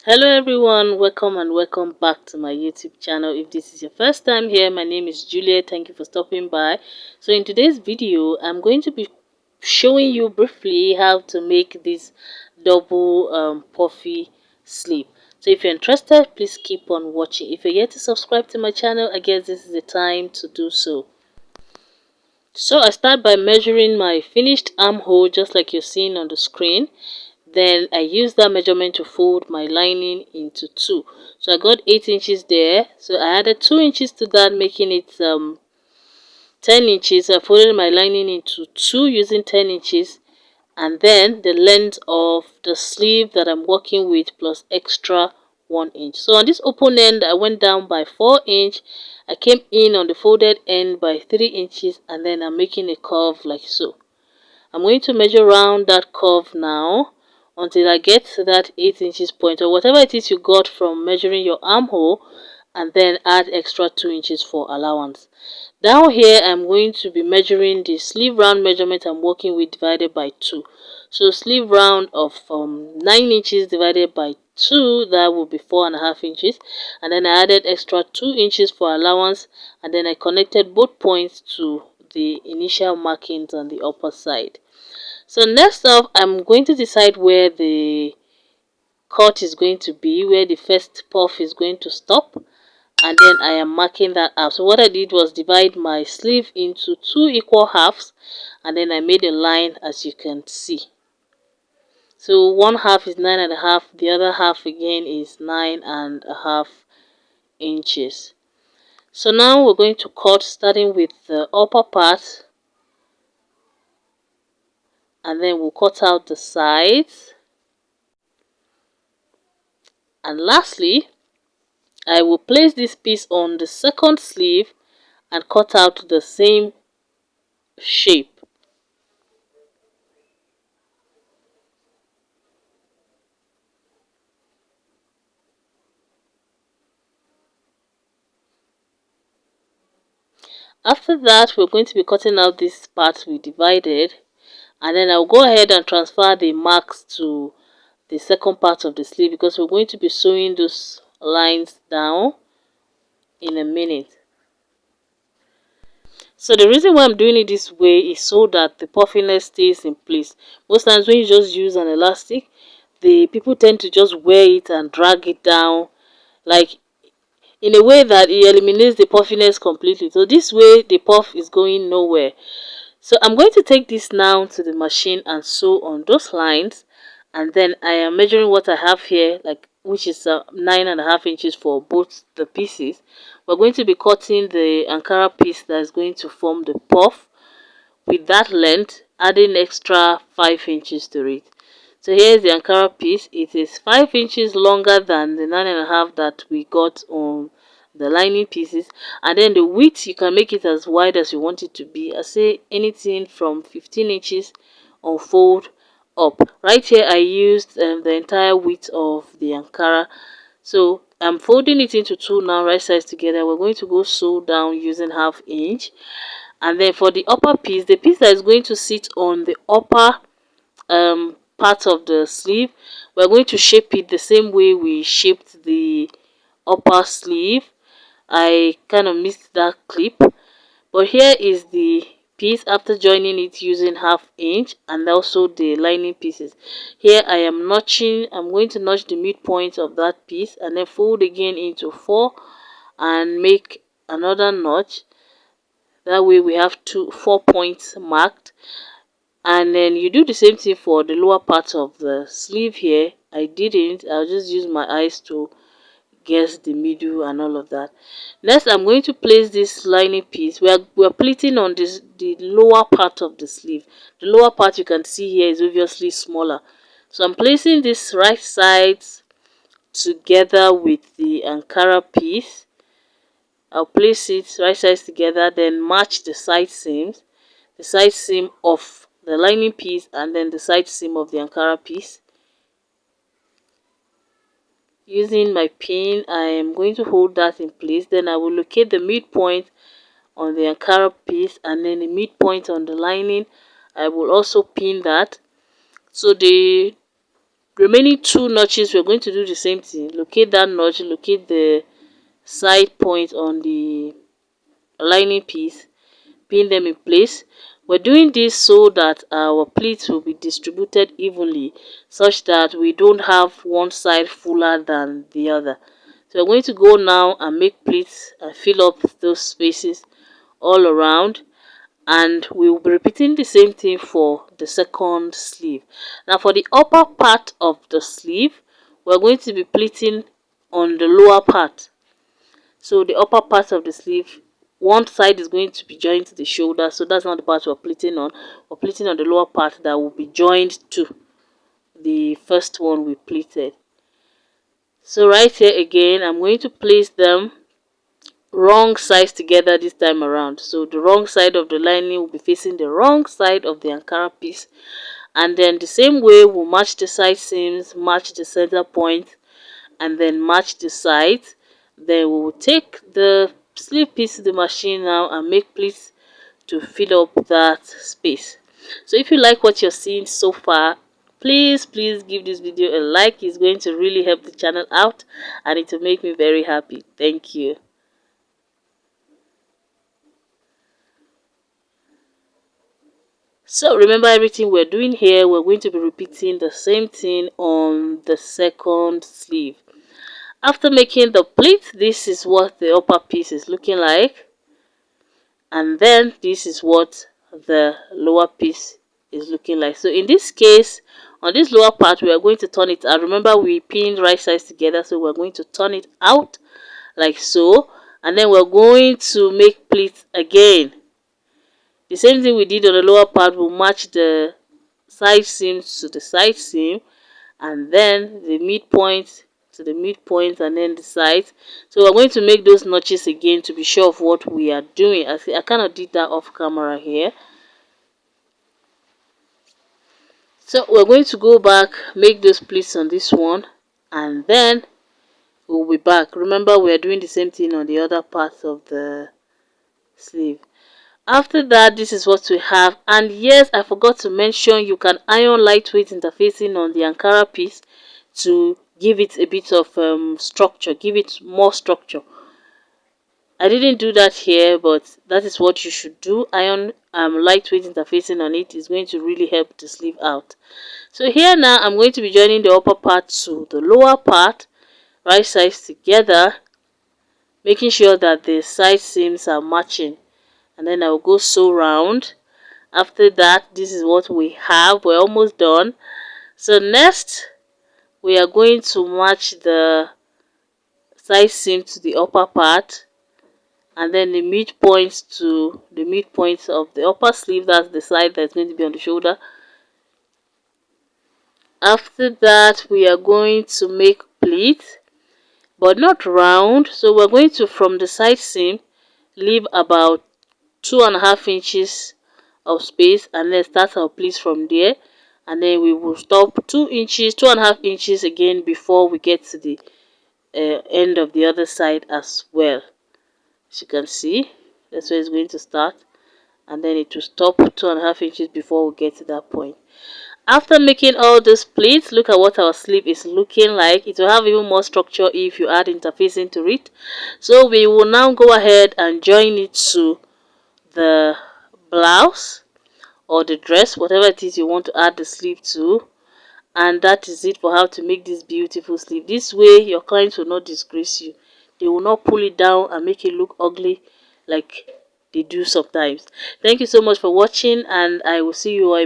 Hello everyone, welcome and welcome back to my YouTube channel. If this is your first time here, my name is Juliet. Thank you for stopping by. So in today's video, I'm going to be showing you briefly how to make this double puffy sleeve. So if you're interested, please keep on watching. If you're yet to subscribe to my channel, I guess this is the time to do so. So I start by measuring my finished armhole just like you're seeing on the screen. Then I use that measurement to fold my lining into two. So I got 8 inches there. So I added 2 inches to that, making it 10 inches. I folded my lining into two using 10 inches. And then the length of the sleeve that I'm working with plus extra 1 inch. So on this open end, I went down by 4 inch. I came in on the folded end by 3 inches, and then I'm making a curve like so. I'm going to measure around that curve now until I get to that 8 inches point, or whatever it is you got from measuring your armhole, and then add extra 2 inches for allowance. Down here I'm going to be measuring the sleeve round measurement I'm working with divided by 2. So sleeve round of 9 inches divided by 2, that will be 4.5 inches, and then I added extra 2 inches for allowance, and then I connected both points to the initial markings on the upper side. So next up, I'm going to decide where the cut is going to be, where the first puff is going to stop, and then I am marking that out. So what I did was divide my sleeve into two equal halves, and then I made a line as you can see. So one half is 9.5, the other half again is 9.5 inches. So now we're going to cut starting with the upper part, and then we'll cut out the sides. And lastly, I will place this piece on the second sleeve and cut out the same shape. After that, we're going to be cutting out this part we divided, and then I'll go ahead and transfer the marks to the second part of the sleeve because we're going to be sewing those lines down in a minute. So the reason why I'm doing it this way is so that the puffiness stays in place. Most times when you just use an elastic, the people tend to just wear it and drag it down, like in a way that it eliminates the puffiness completely. So this way the puff is going nowhere. So I'm going to take this now to the machine and sew on those lines, and then I am measuring what I have here, like which is 9.5 inches for both the pieces. We're going to be cutting the Ankara piece that is going to form the puff with that length, adding extra 5 inches to it. So here's the Ankara piece. It is 5 inches longer than the 9.5 that we got on the lining pieces, and then the width you can make it as wide as you want it to be. I say anything from 15 inches on fold up. Right here I used the entire width of the Ankara. So I'm folding it into two now, right sides together. We're going to go sew down using 1/2 inch, and then for the upper piece, the piece that is going to sit on the upper part of the sleeve, we're going to shape it the same way we shaped the upper sleeve. I kind of missed that clip, but here is the piece after joining it using 1/2 inch, and also the lining pieces. Here I am notching. I'm going to notch the midpoint of that piece and then fold again into 4 and make another notch. That way we have 4 points marked, and then you do the same thing for the lower part of the sleeve. Here I didn't, I'll just use my eyes to guess the middle and all of that. Next I'm going to place this lining piece. We're pleating on the lower part of the sleeve. The lower part you can see here is obviously smaller, so I'm placing this right sides together with the Ankara piece. I'll place it right sides together, then match the side seams, the side seam of the lining piece and then the side seam of the Ankara piece. Using my pin, I am going to hold that in place. Then I will locate the midpoint on the Ankara piece and then the midpoint on the lining. I will also pin that. So the remaining two notches, we're going to do the same thing. Locate that notch, locate the side point on the lining piece, pin them in place. We're doing this so that our pleats will be distributed evenly, such that we don't have one side fuller than the other. So we're going to go now and make pleats and fill up those spaces all around, and we will be repeating the same thing for the second sleeve. Now for the upper part of the sleeve, we're going to be pleating on the lower part. So the upper part of the sleeve, one side is going to be joined to the shoulder, so that's not the part we're pleating on. We're pleating on the lower part that will be joined to the first one we pleated. So right here again, I'm going to place them wrong sides together this time around. So the wrong side of the lining will be facing the wrong side of the Ankara piece, and then the same way we'll match the side seams, match the center point, and then match the sides. Then we will take the sleeve piece to the machine now and make pleats to fill up that space. So if you like what you're seeing so far, please give this video a like. It's going to really help the channel out, and it will make me very happy. Thank you. So remember, everything we're doing here, we're going to be repeating the same thing on the second sleeve. After making the pleat, this is what the upper piece is looking like, and then this is what the lower piece is looking like. So in this case, on this lower part, we are going to turn it out. Remember, we pinned right sides together, so we're going to turn it out like so, and then we're going to make pleats again. The same thing we did on the lower part, we'll match the side seams to the side seam, and then the midpoint to the midpoint, and then the sides. So we're going to make those notches again to be sure of what we are doing. I kind of did that off camera here. So we're going to go back, make those pleats on this one, and then we'll be back. Remember, we are doing the same thing on the other part of the sleeve. After that, this is what we have. And yes, I forgot to mention, you can iron lightweight interfacing on the Ankara piece to give it a bit of structure, give it more structure. I didn't do that here, but that is what you should do. Iron lightweight interfacing on it is going to really help the sleeve out. So here now, I'm going to be joining the upper part to the lower part, right sides together, making sure that the side seams are matching, and then I'll go sew round. After that, this is what we have. We're almost done. So next, we are going to match the side seam to the upper part, and then the midpoints to the midpoints of the upper sleeve. That's the side that's going to be on the shoulder. After that, we are going to make pleats, but not round. So we're going to, from the side seam, leave about 2.5 inches of space, and then start our pleats from there, and then we will stop 2.5 inches again before we get to the end of the other side as well. As you can see, that's where it's going to start, and then it will stop 2.5 inches before we get to that point. After making all those pleats, look at what our sleeve is looking like. It will have even more structure if you add interfacing to it. So we will now go ahead and join it to the blouse or the dress, whatever it is you want to add the sleeve to. And that is it for how to make this beautiful sleeve. This way your clients will not disgrace you. They will not pull it down and make it look ugly like they do sometimes. Thank you so much for watching, and I will see you all